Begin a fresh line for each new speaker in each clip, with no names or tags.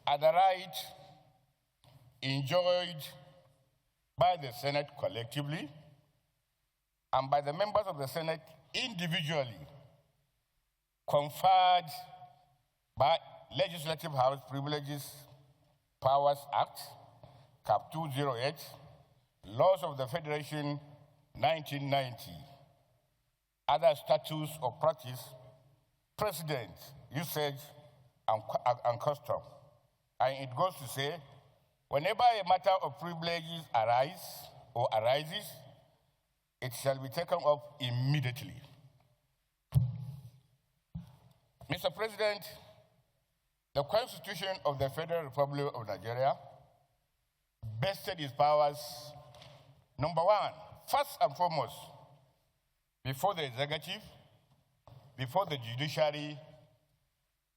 are the right enjoyed by the Senate collectively and by the members of the Senate individually, conferred by Legislative House Privileges Powers Act, Cap 208, Laws of the Federation 1990, other statutes of practice, precedent, usage, and custom. And it goes to say, whenever a matter of privileges arises, it shall be taken up immediately. Mr. President, the Constitution of the Federal Republic of Nigeria vested its powers, number one, first and foremost, before the executive, before the judiciary,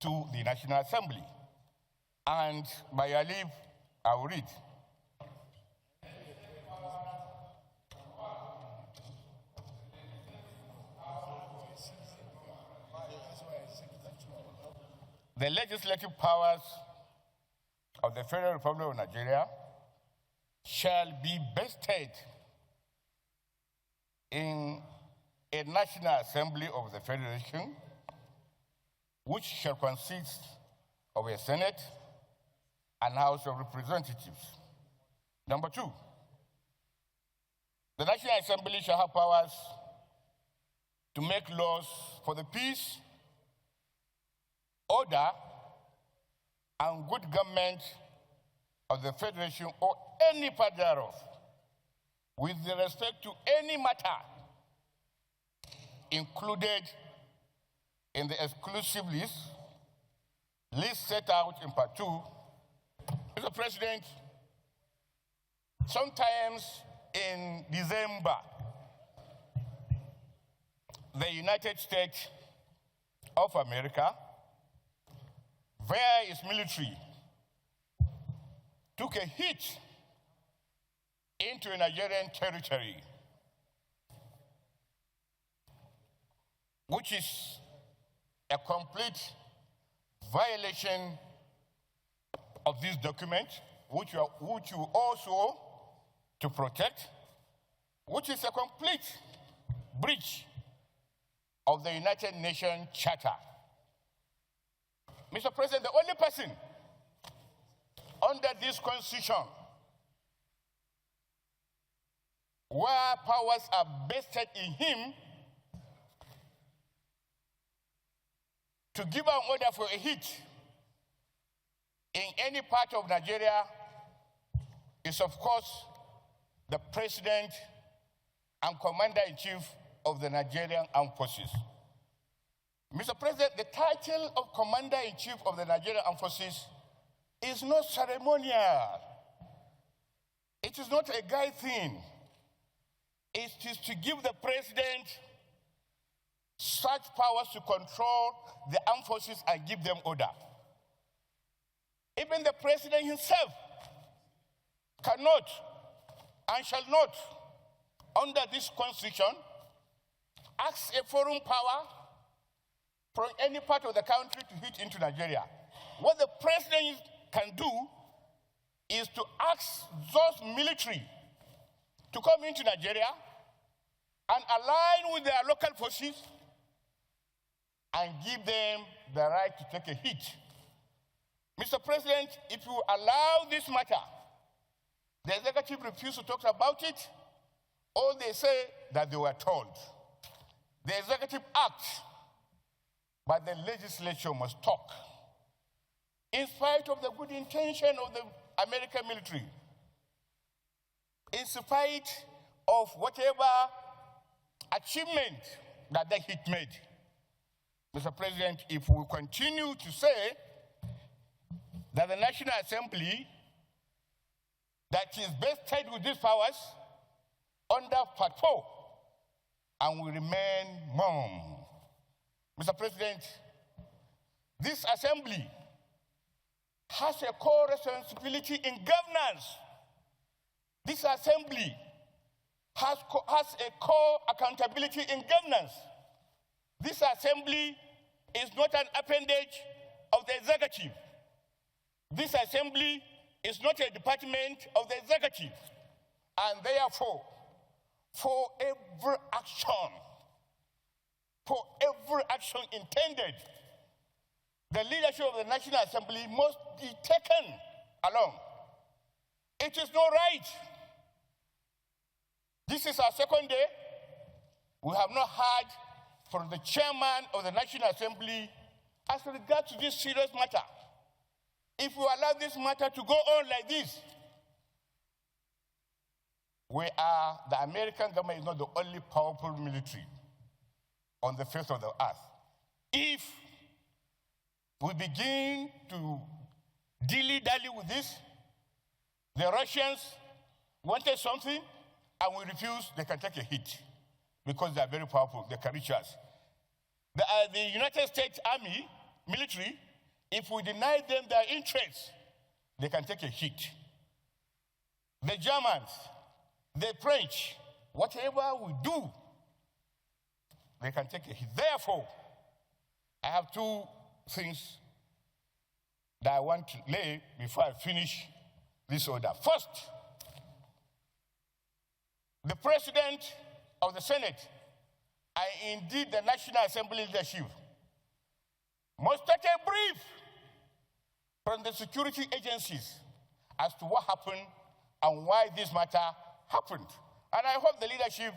to the National Assembly. And by your leave, I will read. The legislative powers of the Federal Republic of Nigeria shall be vested in a National Assembly of the Federation, which shall consist of a Senate and House of Representatives. Number two, the National Assembly shall have powers to make laws for the peace, order, and good government of the Federation or any part thereof, with respect to any matter included in the exclusive list set out in Part 2. Mr. President, sometimes in December, the United States of America, via its military, took a hit into Nigerian territory, which is a complete violation of this document, which you also to protect, which is a complete breach of the United Nations Charter. Mr. President, the only person under this constitution where powers are vested in him to give an order for a hit in any part of Nigeria is, of course, the President and Commander-in-Chief of the Nigerian Armed Forces. Mr. President, the title of Commander-in-Chief of the Nigerian Armed Forces is not ceremonial. It is not a guy thing. It is to give the President such powers to control the armed forces and give them order. Even the President himself cannot and shall not, under this Constitution, ask a foreign power from any part of the country to hit into Nigeria. What the President can do is to ask those military to come into Nigeria and align with their local forces and give them the right to take a hit. Mr. President, if you allow this matter, the executive refused to talk about it, or they say that they were told. The executive acts, but the legislature must talk. In spite of the good intention of the American military, in spite of whatever achievement that the hit made, Mr. President, if we continue to say that the National Assembly that is vested with these powers under Part 4 and will remain mum. Mr. President, this Assembly has a core responsibility in governance. This Assembly has a core accountability in governance. This Assembly is not an appendage of the executive. This assembly is not a department of the executive, and therefore, for every action intended, the leadership of the National Assembly must be taken along. It is not right. This is our second day. We have not heard from the chairman of the National Assembly as regards to this serious matter. If we allow this matter to go on like this, the American government is not the only powerful military on the face of the earth. If we begin to dilly-dally with this, the Russians wanted something and we refuse, they can take a hit because they are very powerful, they can reach us. The United States Army, military, if we deny them their interests, they can take a hit. The Germans, the French, whatever we do, they can take a hit. Therefore, I have two things that I want to lay before I finish this order. First, the President of the Senate and indeed the National Assembly leadership must take a brief from the security agencies as to what happened and why this matter happened. And I hope the leadership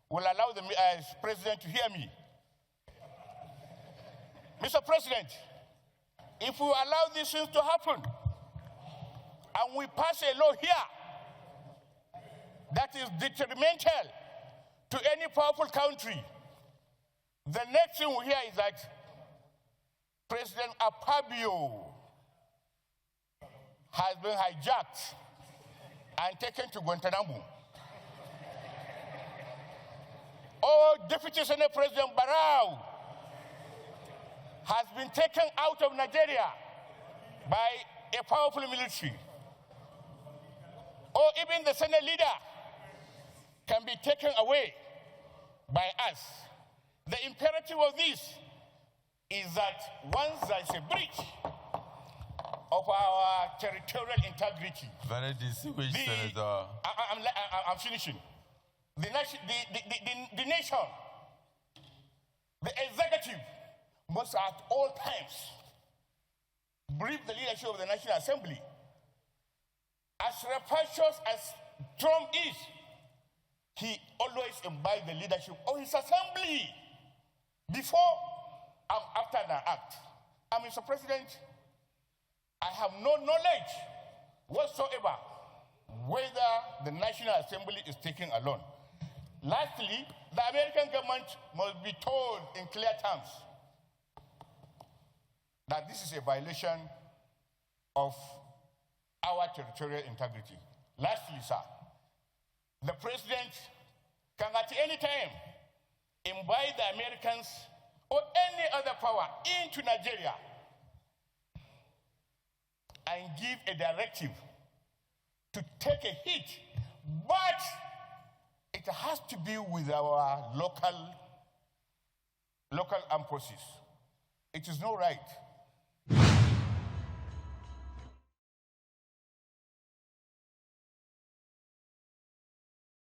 will allow the President to hear me. Mr. President, if we allow these things to happen and we pass a law here that is detrimental to any powerful country, the next thing we hear is that President Apabio has been hijacked and taken to Guantanamo. Or Deputy Senate President Barrow has been taken out of Nigeria by a powerful military. Or even the Senate leader can be taken away by us. The imperative of this is that once there is a breach of our territorial integrity,
very distinguished Senator.
I'm finishing. The nation, the executive, must at all times brief the leadership of the National Assembly. As rapacious as Trump is, he always imbibes the leadership of his assembly before and after an act. And Mr. President, I have no knowledge whatsoever whether the National Assembly is taking alone. Lastly, the American government must be told in clear terms that this is a violation of our territorial integrity. Lastly, sir, the President can at any time invite the Americans or any other power into Nigeria and give a directive to take a hit, but it has to be with our local armed forces. It is not right